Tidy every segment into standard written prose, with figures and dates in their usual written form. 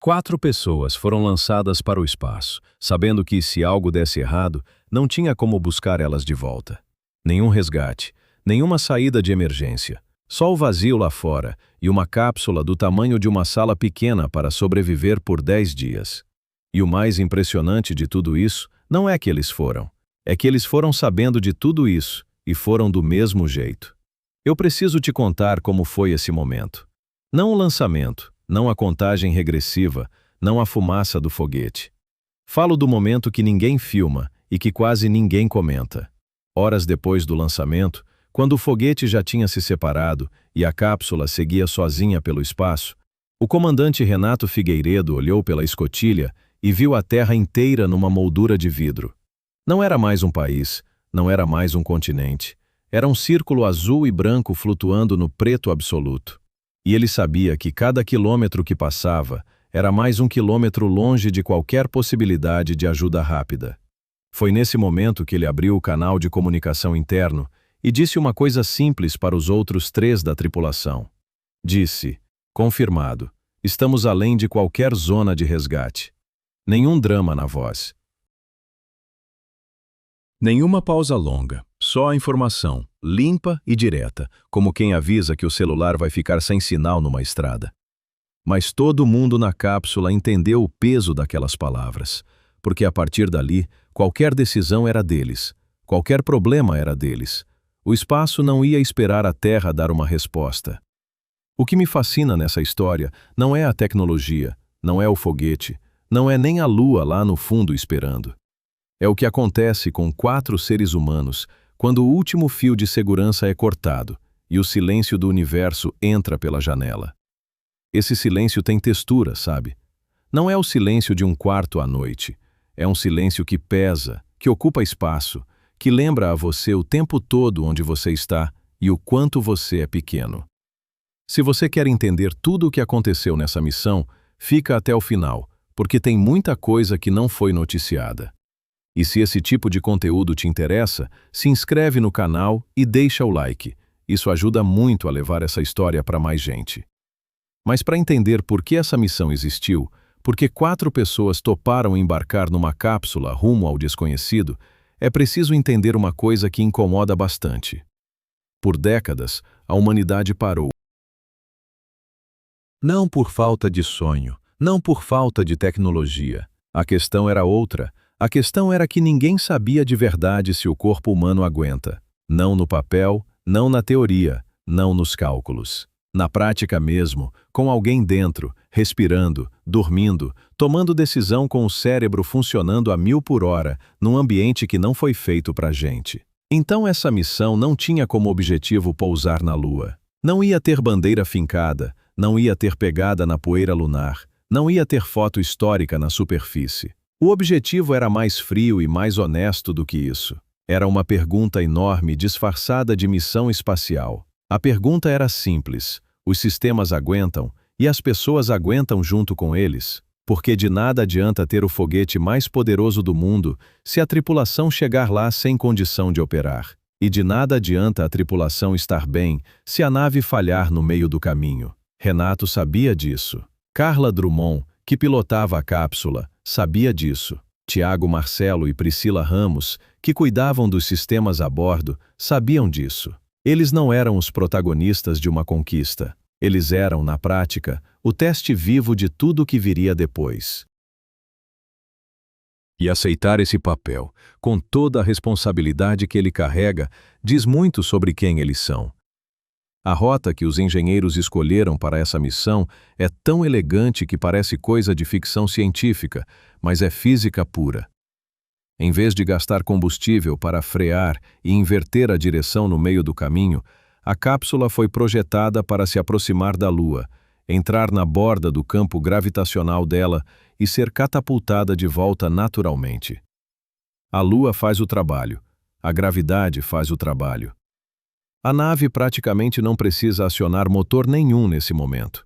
4 pessoas foram lançadas para o espaço, sabendo que, se algo desse errado, não tinha como buscar elas de volta. Nenhum resgate, nenhuma saída de emergência, só o vazio lá fora e uma cápsula do tamanho de uma sala pequena para sobreviver por 10 dias. E o mais impressionante de tudo isso não é que eles foram, é que eles foram sabendo de tudo isso e foram do mesmo jeito. Eu preciso te contar como foi esse momento. Não o lançamento, não a contagem regressiva, não a fumaça do foguete. Falo do momento que ninguém filma e que quase ninguém comenta. Horas depois do lançamento, quando o foguete já tinha se separado e a cápsula seguia sozinha pelo espaço, o comandante Renato Figueiredo olhou pela escotilha e viu a Terra inteira numa moldura de vidro. Não era mais um país, não era mais um continente. Era um círculo azul e branco flutuando no preto absoluto. E ele sabia que cada quilômetro que passava era mais um quilômetro longe de qualquer possibilidade de ajuda rápida. Foi nesse momento que ele abriu o canal de comunicação interno e disse uma coisa simples para os outros 3 da tripulação. Disse: confirmado, estamos além de qualquer zona de resgate. Nenhum drama na voz. Nenhuma pausa longa, só a informação, limpa e direta, como quem avisa que o celular vai ficar sem sinal numa estrada. Mas todo mundo na cápsula entendeu o peso daquelas palavras, porque a partir dali, qualquer decisão era deles, qualquer problema era deles. O espaço não ia esperar a Terra dar uma resposta. O que me fascina nessa história não é a tecnologia, não é o foguete, não é nem a Lua lá no fundo esperando. É o que acontece com 4 seres humanos quando o último fio de segurança é cortado e o silêncio do universo entra pela janela. Esse silêncio tem textura, sabe? Não é o silêncio de um quarto à noite. É um silêncio que pesa, que ocupa espaço, que lembra a você o tempo todo onde você está e o quanto você é pequeno. Se você quer entender tudo o que aconteceu nessa missão, fica até o final, porque tem muita coisa que não foi noticiada. E se esse tipo de conteúdo te interessa, se inscreve no canal e deixa o like. Isso ajuda muito a levar essa história para mais gente. Mas para entender por que essa missão existiu, por que 4 pessoas toparam embarcar numa cápsula rumo ao desconhecido, é preciso entender uma coisa que incomoda bastante. Por décadas, a humanidade parou. Não por falta de sonho, não por falta de tecnologia. A questão era outra. A questão era que ninguém sabia de verdade se o corpo humano aguenta. Não no papel, não na teoria, não nos cálculos. Na prática mesmo, com alguém dentro, respirando, dormindo, tomando decisão com o cérebro funcionando a 1000 por hora, num ambiente que não foi feito pra gente. Então essa missão não tinha como objetivo pousar na Lua. Não ia ter bandeira fincada, não ia ter pegada na poeira lunar, não ia ter foto histórica na superfície. O objetivo era mais frio e mais honesto do que isso. Era uma pergunta enorme disfarçada de missão espacial. A pergunta era simples: os sistemas aguentam e as pessoas aguentam junto com eles? Porque de nada adianta ter o foguete mais poderoso do mundo se a tripulação chegar lá sem condição de operar. E de nada adianta a tripulação estar bem se a nave falhar no meio do caminho. Renato sabia disso. Carla Drummond, que pilotava a cápsula, sabia disso. Tiago Marcelo e Priscila Ramos, que cuidavam dos sistemas a bordo, sabiam disso. Eles não eram os protagonistas de uma conquista. Eles eram, na prática, o teste vivo de tudo o que viria depois. E aceitar esse papel, com toda a responsabilidade que ele carrega, diz muito sobre quem eles são. A rota que os engenheiros escolheram para essa missão é tão elegante que parece coisa de ficção científica, mas é física pura. Em vez de gastar combustível para frear e inverter a direção no meio do caminho, a cápsula foi projetada para se aproximar da Lua, entrar na borda do campo gravitacional dela e ser catapultada de volta naturalmente. A Lua faz o trabalho, a gravidade faz o trabalho. A nave praticamente não precisa acionar motor nenhum nesse momento.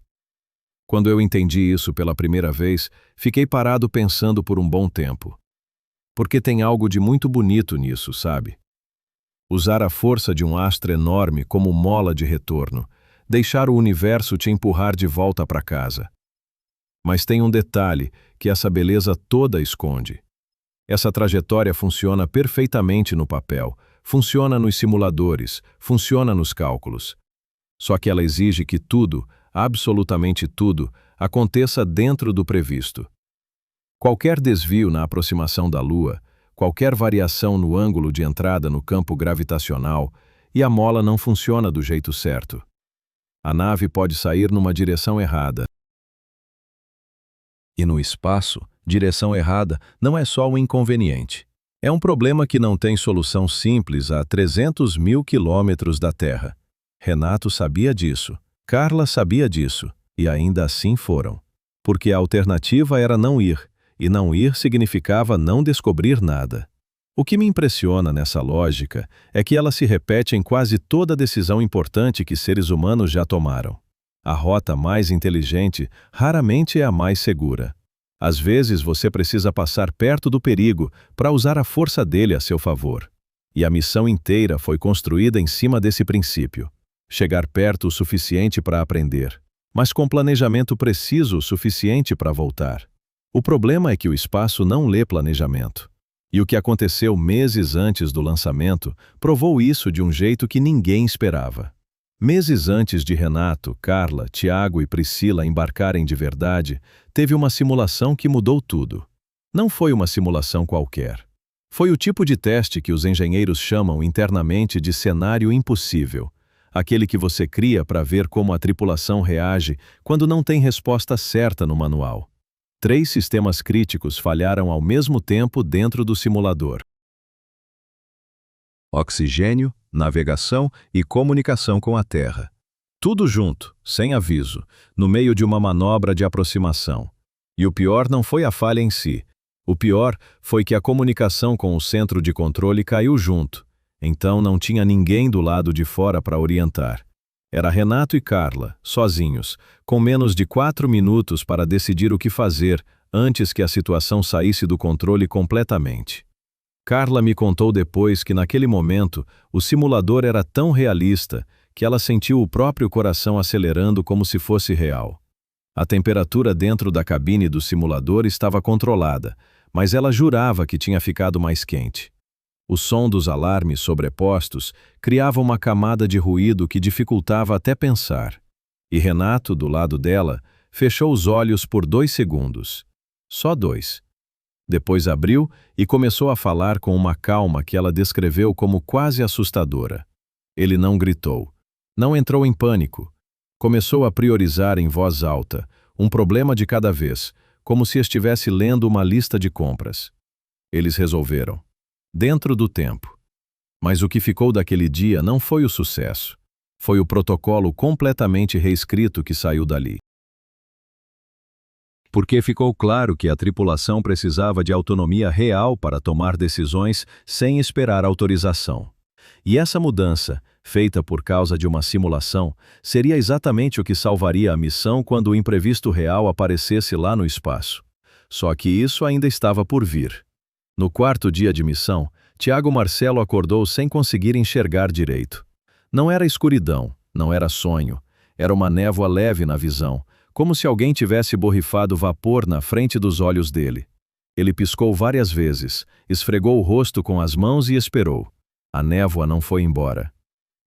Quando eu entendi isso pela primeira vez, fiquei parado pensando por um bom tempo. Porque tem algo de muito bonito nisso, sabe? Usar a força de um astro enorme como mola de retorno, deixar o universo te empurrar de volta para casa. Mas tem um detalhe que essa beleza toda esconde. Essa trajetória funciona perfeitamente no papel, funciona nos simuladores, funciona nos cálculos. Só que ela exige que tudo, absolutamente tudo, aconteça dentro do previsto. Qualquer desvio na aproximação da Lua, qualquer variação no ângulo de entrada no campo gravitacional, e a mola não funciona do jeito certo. A nave pode sair numa direção errada. E no espaço, direção errada não é só um inconveniente. É um problema que não tem solução simples a 300 mil quilômetros da Terra. Renato sabia disso, Carla sabia disso, e ainda assim foram. Porque a alternativa era não ir, e não ir significava não descobrir nada. O que me impressiona nessa lógica é que ela se repete em quase toda decisão importante que seres humanos já tomaram. A rota mais inteligente raramente é a mais segura. Às vezes você precisa passar perto do perigo para usar a força dele a seu favor. E a missão inteira foi construída em cima desse princípio. Chegar perto o suficiente para aprender, mas com planejamento preciso o suficiente para voltar. O problema é que o espaço não lê planejamento. E o que aconteceu meses antes do lançamento provou isso de um jeito que ninguém esperava. Meses antes de Renato, Carla, Tiago e Priscila embarcarem de verdade, teve uma simulação que mudou tudo. Não foi uma simulação qualquer. Foi o tipo de teste que os engenheiros chamam internamente de cenário impossível, aquele que você cria para ver como a tripulação reage quando não tem resposta certa no manual. 3 sistemas críticos falharam ao mesmo tempo dentro do simulador: oxigênio, navegação e comunicação com a Terra. Tudo junto, sem aviso, no meio de uma manobra de aproximação. E o pior não foi a falha em si. O pior foi que a comunicação com o centro de controle caiu junto. Então não tinha ninguém do lado de fora para orientar. Era Renato e Carla, sozinhos, com menos de 4 minutos para decidir o que fazer antes que a situação saísse do controle completamente. Carla me contou depois que naquele momento o simulador era tão realista que ela sentiu o próprio coração acelerando como se fosse real. A temperatura dentro da cabine do simulador estava controlada, mas ela jurava que tinha ficado mais quente. O som dos alarmes sobrepostos criava uma camada de ruído que dificultava até pensar. E Renato, do lado dela, fechou os olhos por 2 segundos. Só 2. Depois abriu e começou a falar com uma calma que ela descreveu como quase assustadora. Ele não gritou. Não entrou em pânico. Começou a priorizar em voz alta, um problema de cada vez, como se estivesse lendo uma lista de compras. Eles resolveram. Dentro do tempo. Mas o que ficou daquele dia não foi o sucesso. Foi o protocolo completamente reescrito que saiu dali. Porque ficou claro que a tripulação precisava de autonomia real para tomar decisões sem esperar autorização. E essa mudança, feita por causa de uma simulação, seria exatamente o que salvaria a missão quando o imprevisto real aparecesse lá no espaço. Só que isso ainda estava por vir. No 4º dia de missão, Tiago Marcelo acordou sem conseguir enxergar direito. Não era escuridão, não era sonho, era uma névoa leve na visão, como se alguém tivesse borrifado vapor na frente dos olhos dele. Ele piscou várias vezes, esfregou o rosto com as mãos e esperou. A névoa não foi embora.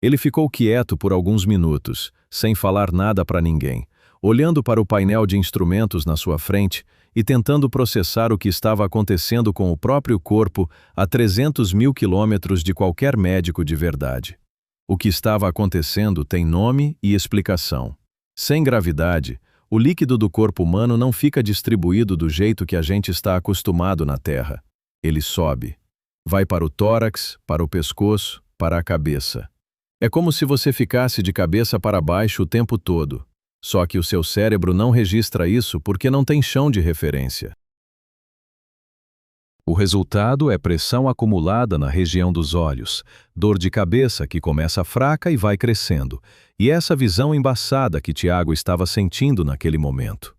Ele ficou quieto por alguns minutos, sem falar nada para ninguém, olhando para o painel de instrumentos na sua frente e tentando processar o que estava acontecendo com o próprio corpo a 300 mil quilômetros de qualquer médico de verdade. O que estava acontecendo tem nome e explicação. Sem gravidade, o líquido do corpo humano não fica distribuído do jeito que a gente está acostumado na Terra. Ele sobe. Vai para o tórax, para o pescoço, para a cabeça. É como se você ficasse de cabeça para baixo o tempo todo. Só que o seu cérebro não registra isso porque não tem chão de referência. O resultado é pressão acumulada na região dos olhos, dor de cabeça que começa fraca e vai crescendo, e essa visão embaçada que Tiago estava sentindo naquele momento.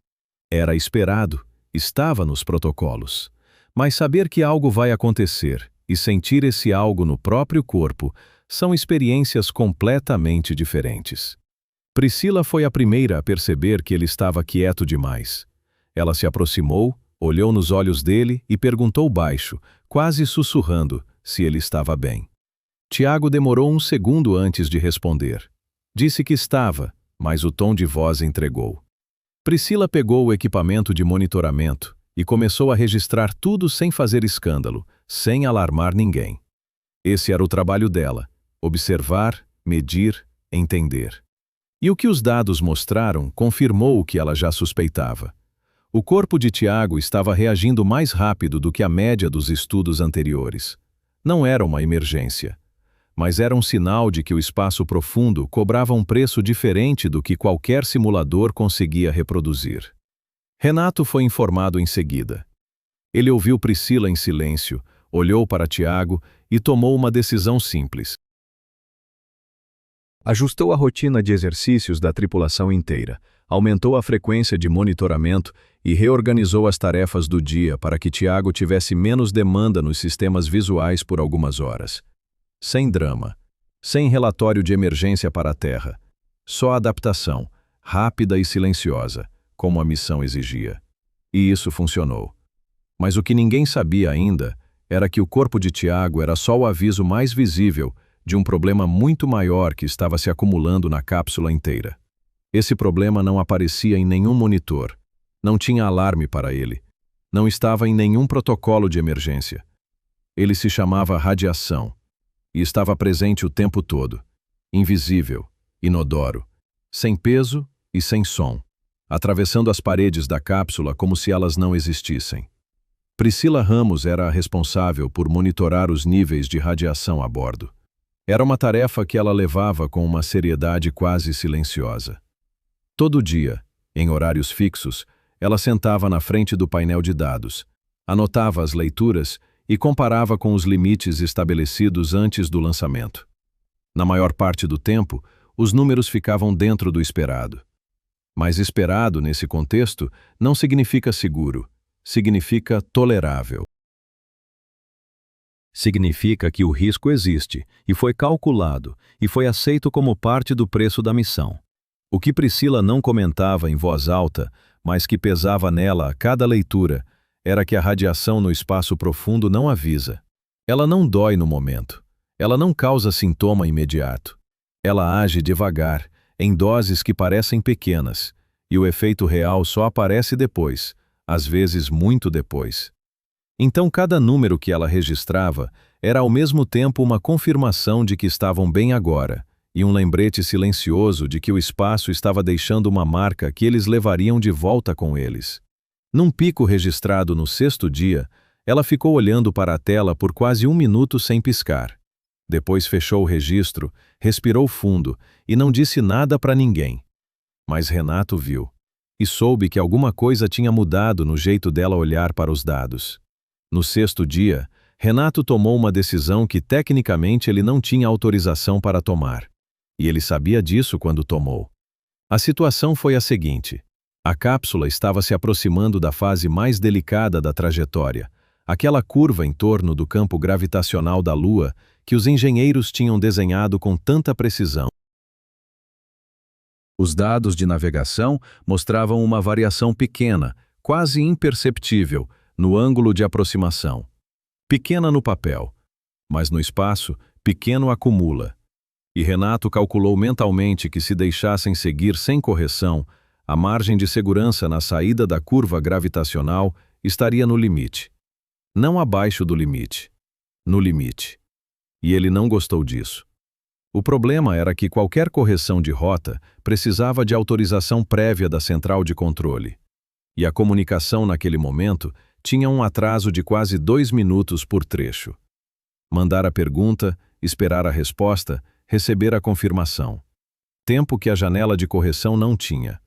Era esperado, estava nos protocolos. Mas saber que algo vai acontecer e sentir esse algo no próprio corpo são experiências completamente diferentes. Priscila foi a primeira a perceber que ele estava quieto demais. Ela se aproximou, olhou nos olhos dele e perguntou baixo, quase sussurrando, se ele estava bem. Tiago demorou um segundo antes de responder. Disse que estava, mas o tom de voz entregou. Priscila pegou o equipamento de monitoramento e começou a registrar tudo sem fazer escândalo, sem alarmar ninguém. Esse era o trabalho dela: observar, medir, entender. E o que os dados mostraram confirmou o que ela já suspeitava. O corpo de Tiago estava reagindo mais rápido do que a média dos estudos anteriores. Não era uma emergência, mas era um sinal de que o espaço profundo cobrava um preço diferente do que qualquer simulador conseguia reproduzir. Renato foi informado em seguida. Ele ouviu Priscila em silêncio, olhou para Tiago e tomou uma decisão simples. Ajustou a rotina de exercícios da tripulação inteira, aumentou a frequência de monitoramento e reorganizou as tarefas do dia para que Tiago tivesse menos demanda nos sistemas visuais por algumas horas. Sem drama, sem relatório de emergência para a Terra, só adaptação, rápida e silenciosa, como a missão exigia. E isso funcionou. Mas o que ninguém sabia ainda era que o corpo de Tiago era só o aviso mais visível de um problema muito maior que estava se acumulando na cápsula inteira. Esse problema não aparecia em nenhum monitor, não tinha alarme para ele, não estava em nenhum protocolo de emergência. Ele se chamava radiação e estava presente o tempo todo, invisível, inodoro, sem peso e sem som, atravessando as paredes da cápsula como se elas não existissem. Priscila Ramos era a responsável por monitorar os níveis de radiação a bordo. Era uma tarefa que ela levava com uma seriedade quase silenciosa. Todo dia, em horários fixos, ela sentava na frente do painel de dados, anotava as leituras e comparava com os limites estabelecidos antes do lançamento. Na maior parte do tempo, os números ficavam dentro do esperado. Mas esperado, nesse contexto, não significa seguro, significa tolerável. Significa que o risco existe, e foi calculado, e foi aceito como parte do preço da missão. O que Priscila não comentava em voz alta, mas que pesava nela a cada leitura, era que a radiação no espaço profundo não avisa. Ela não dói no momento. Ela não causa sintoma imediato. Ela age devagar, em doses que parecem pequenas, e o efeito real só aparece depois, às vezes muito depois. Então cada número que ela registrava era ao mesmo tempo uma confirmação de que estavam bem agora, e um lembrete silencioso de que o espaço estava deixando uma marca que eles levariam de volta com eles. Num pico registrado no 6º dia, ela ficou olhando para a tela por quase 1 minuto sem piscar. Depois fechou o registro, respirou fundo e não disse nada para ninguém. Mas Renato viu, e soube que alguma coisa tinha mudado no jeito dela olhar para os dados. No 6º dia, Renato tomou uma decisão que tecnicamente ele não tinha autorização para tomar. E ele sabia disso quando tomou. A situação foi a seguinte: a cápsula estava se aproximando da fase mais delicada da trajetória, aquela curva em torno do campo gravitacional da Lua que os engenheiros tinham desenhado com tanta precisão. Os dados de navegação mostravam uma variação pequena, quase imperceptível, no ângulo de aproximação. Pequena no papel, mas no espaço, pequeno acumula. E Renato calculou mentalmente que se deixassem seguir sem correção, a margem de segurança na saída da curva gravitacional estaria no limite. Não abaixo do limite. No limite. E ele não gostou disso. O problema era que qualquer correção de rota precisava de autorização prévia da central de controle. E a comunicação naquele momento tinha um atraso de quase 2 minutos por trecho. Mandar a pergunta, esperar a resposta, receber a confirmação. Tempo que a janela de correção não tinha.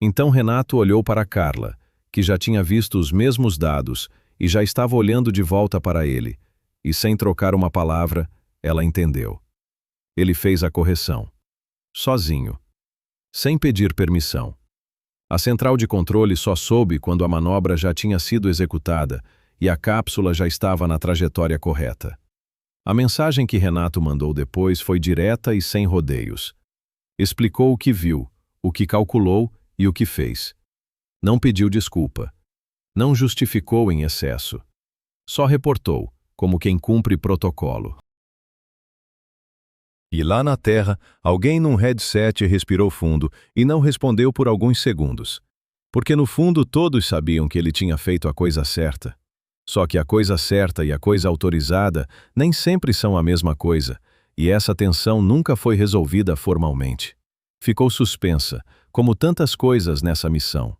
Então Renato olhou para Carla, que já tinha visto os mesmos dados e já estava olhando de volta para ele, e sem trocar uma palavra, ela entendeu. Ele fez a correção. Sozinho. Sem pedir permissão. A central de controle só soube quando a manobra já tinha sido executada e a cápsula já estava na trajetória correta. A mensagem que Renato mandou depois foi direta e sem rodeios. Explicou o que viu, o que calculou e o que fez. Não pediu desculpa. Não justificou em excesso. Só reportou, como quem cumpre protocolo. E lá na Terra, alguém num headset respirou fundo e não respondeu por alguns segundos. Porque no fundo todos sabiam que ele tinha feito a coisa certa. Só que a coisa certa e a coisa autorizada nem sempre são a mesma coisa, e essa tensão nunca foi resolvida formalmente. Ficou suspensa, como tantas coisas nessa missão.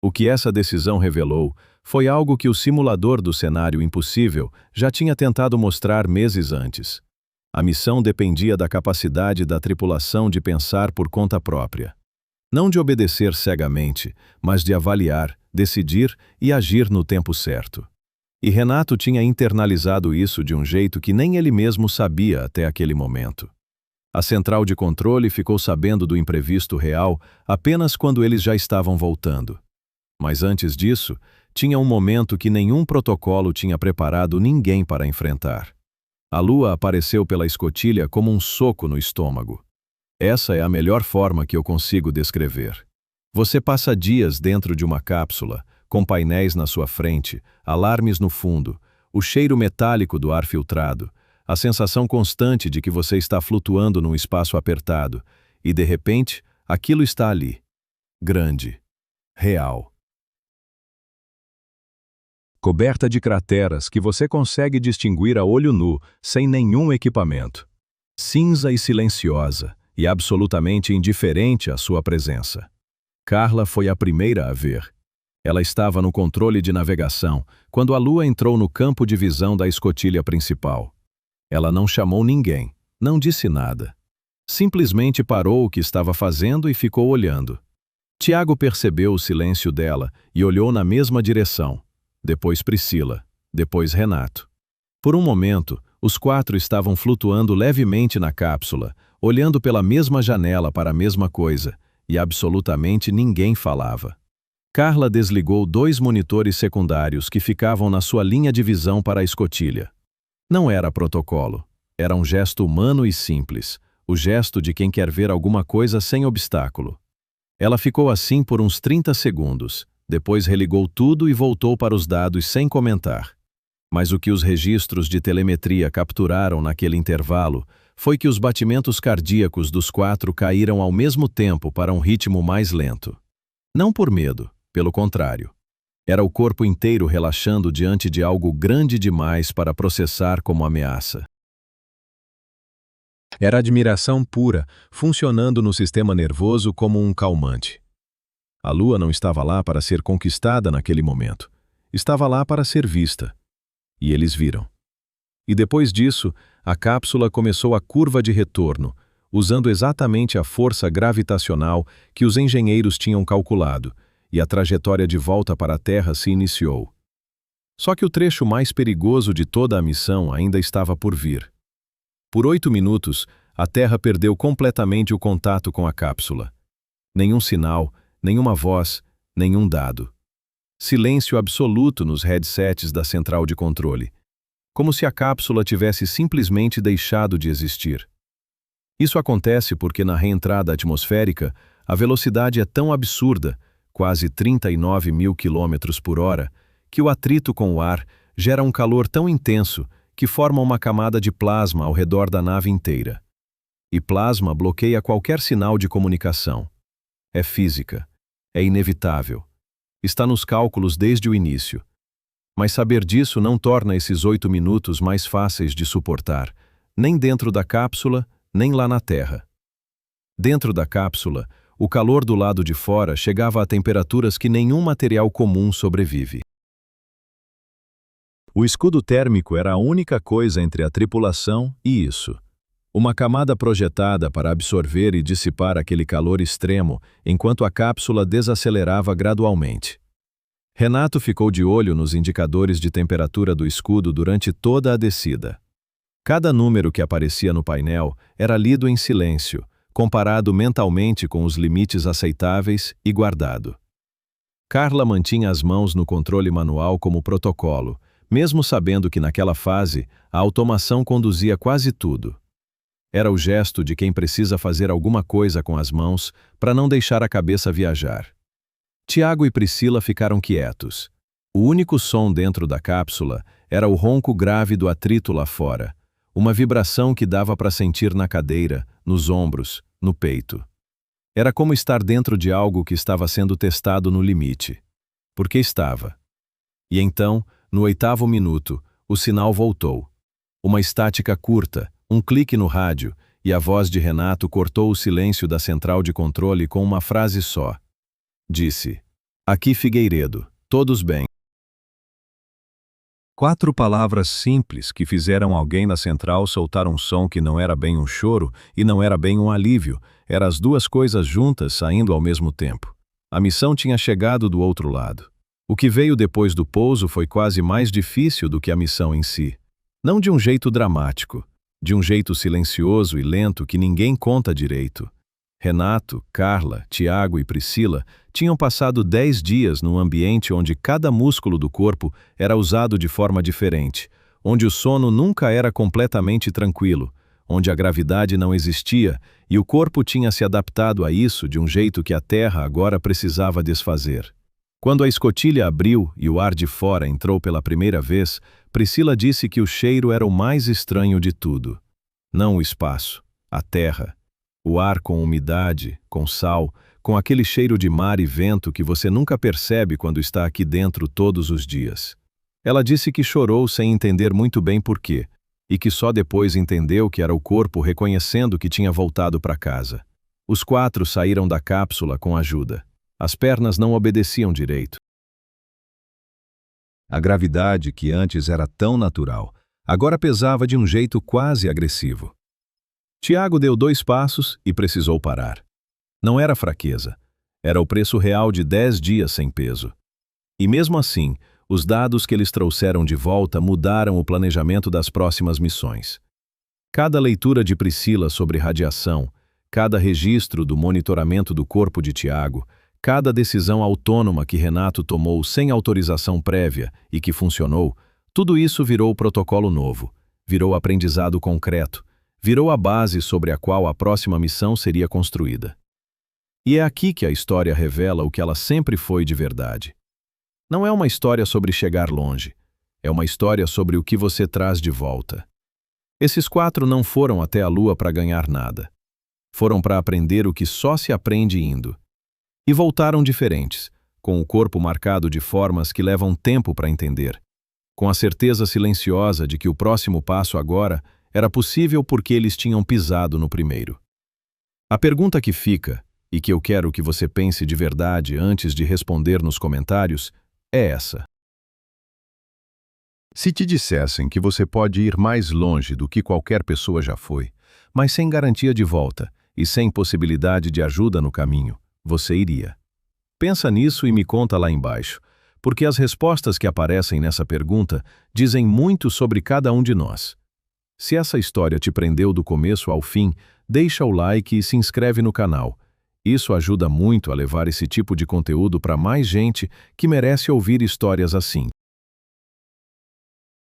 O que essa decisão revelou foi algo que o simulador do cenário impossível já tinha tentado mostrar meses antes. A missão dependia da capacidade da tripulação de pensar por conta própria. Não de obedecer cegamente, mas de avaliar, decidir e agir no tempo certo. E Renato tinha internalizado isso de um jeito que nem ele mesmo sabia até aquele momento. A central de controle ficou sabendo do imprevisto real apenas quando eles já estavam voltando. Mas antes disso, tinha um momento que nenhum protocolo tinha preparado ninguém para enfrentar. A Lua apareceu pela escotilha como um soco no estômago. Essa é a melhor forma que eu consigo descrever. Você passa dias dentro de uma cápsula, com painéis na sua frente, alarmes no fundo, o cheiro metálico do ar filtrado, a sensação constante de que você está flutuando num espaço apertado, e de repente, aquilo está ali. Grande. Real. Coberta de crateras que você consegue distinguir a olho nu, sem nenhum equipamento. Cinza e silenciosa, e absolutamente indiferente à sua presença. Carla foi a primeira a ver. Ela estava no controle de navegação quando a Lua entrou no campo de visão da escotilha principal. Ela não chamou ninguém, não disse nada. Simplesmente parou o que estava fazendo e ficou olhando. Tiago percebeu o silêncio dela e olhou na mesma direção. Depois Priscila, depois Renato. Por um momento, os quatro estavam flutuando levemente na cápsula, olhando pela mesma janela para a mesma coisa, e absolutamente ninguém falava. Carla desligou 2 monitores secundários que ficavam na sua linha de visão para a escotilha. Não era protocolo, era um gesto humano e simples, o gesto de quem quer ver alguma coisa sem obstáculo. Ela ficou assim por uns 30 segundos, depois religou tudo e voltou para os dados sem comentar. Mas o que os registros de telemetria capturaram naquele intervalo foi que os batimentos cardíacos dos 4 caíram ao mesmo tempo para um ritmo mais lento. Não por medo, pelo contrário. Era o corpo inteiro relaxando diante de algo grande demais para processar como ameaça. Era admiração pura, funcionando no sistema nervoso como um calmante. A Lua não estava lá para ser conquistada naquele momento. Estava lá para ser vista. E eles viram. E depois disso, a cápsula começou a curva de retorno, usando exatamente a força gravitacional que os engenheiros tinham calculado, e a trajetória de volta para a Terra se iniciou. Só que o trecho mais perigoso de toda a missão ainda estava por vir. Por 8 minutos, a Terra perdeu completamente o contato com a cápsula. Nenhum sinal, nenhuma voz, nenhum dado. Silêncio absoluto nos headsets da central de controle, como se a cápsula tivesse simplesmente deixado de existir. Isso acontece porque na reentrada atmosférica, a velocidade é tão absurda, quase 39 mil quilômetros por hora, que o atrito com o ar gera um calor tão intenso que forma uma camada de plasma ao redor da nave inteira. E plasma bloqueia qualquer sinal de comunicação. É física. É inevitável. Está nos cálculos desde o início. Mas saber disso não torna esses 8 minutos mais fáceis de suportar, nem dentro da cápsula, nem lá na Terra. Dentro da cápsula, o calor do lado de fora chegava a temperaturas que nenhum material comum sobrevive. O escudo térmico era a única coisa entre a tripulação e isso. Uma camada projetada para absorver e dissipar aquele calor extremo enquanto a cápsula desacelerava gradualmente. Renato ficou de olho nos indicadores de temperatura do escudo durante toda a descida. Cada número que aparecia no painel era lido em silêncio, comparado mentalmente com os limites aceitáveis e guardado. Carla mantinha as mãos no controle manual como protocolo, mesmo sabendo que naquela fase a automação conduzia quase tudo. Era o gesto de quem precisa fazer alguma coisa com as mãos para não deixar a cabeça viajar. Tiago e Priscila ficaram quietos. O único som dentro da cápsula era o ronco grave do atrito lá fora, uma vibração que dava para sentir na cadeira, nos ombros, no peito. Era como estar dentro de algo que estava sendo testado no limite. Porque estava. E então, no 8º minuto, o sinal voltou. Uma estática curta, um clique no rádio, e a voz de Renato cortou o silêncio da central de controle com uma frase só. Disse: "Aqui Figueiredo, todos bem." 4 palavras simples que fizeram alguém na central soltar um som que não era bem um choro e não era bem um alívio, eram as duas coisas juntas saindo ao mesmo tempo. A missão tinha chegado do outro lado. O que veio depois do pouso foi quase mais difícil do que a missão em si. Não de um jeito dramático, de um jeito silencioso e lento que ninguém conta direito. Renato, Carla, Tiago e Priscila tinham passado 10 dias num ambiente onde cada músculo do corpo era usado de forma diferente, onde o sono nunca era completamente tranquilo, onde a gravidade não existia e o corpo tinha se adaptado a isso de um jeito que a Terra agora precisava desfazer. Quando a escotilha abriu e o ar de fora entrou pela primeira vez, Priscila disse que o cheiro era o mais estranho de tudo. Não o espaço, a terra. O ar com umidade, com sal, com aquele cheiro de mar e vento que você nunca percebe quando está aqui dentro todos os dias. Ela disse que chorou sem entender muito bem por quê, e que só depois entendeu que era o corpo reconhecendo que tinha voltado para casa. Os 4 saíram da cápsula com ajuda. As pernas não obedeciam direito. A gravidade, que antes era tão natural, agora pesava de um jeito quase agressivo. Tiago deu 2 passos e precisou parar. Não era fraqueza. Era o preço real de 10 dias sem peso. E mesmo assim, os dados que eles trouxeram de volta mudaram o planejamento das próximas missões. Cada leitura de Priscila sobre radiação, cada registro do monitoramento do corpo de Tiago, cada decisão autônoma que Renato tomou sem autorização prévia e que funcionou, tudo isso virou protocolo novo, virou aprendizado concreto, virou a base sobre a qual a próxima missão seria construída. E é aqui que a história revela o que ela sempre foi de verdade. Não é uma história sobre chegar longe, é uma história sobre o que você traz de volta. Esses 4 não foram até a Lua para ganhar nada. Foram para aprender o que só se aprende indo. E voltaram diferentes, com o corpo marcado de formas que levam tempo para entender, com a certeza silenciosa de que o próximo passo agora era possível porque eles tinham pisado no primeiro. A pergunta que fica, e que eu quero que você pense de verdade antes de responder nos comentários, é essa. Se te dissessem que você pode ir mais longe do que qualquer pessoa já foi, mas sem garantia de volta e sem possibilidade de ajuda no caminho, você iria? Pensa nisso e me conta lá embaixo, porque as respostas que aparecem nessa pergunta dizem muito sobre cada um de nós. Se essa história te prendeu do começo ao fim, deixa o like e se inscreve no canal. Isso ajuda muito a levar esse tipo de conteúdo para mais gente que merece ouvir histórias assim.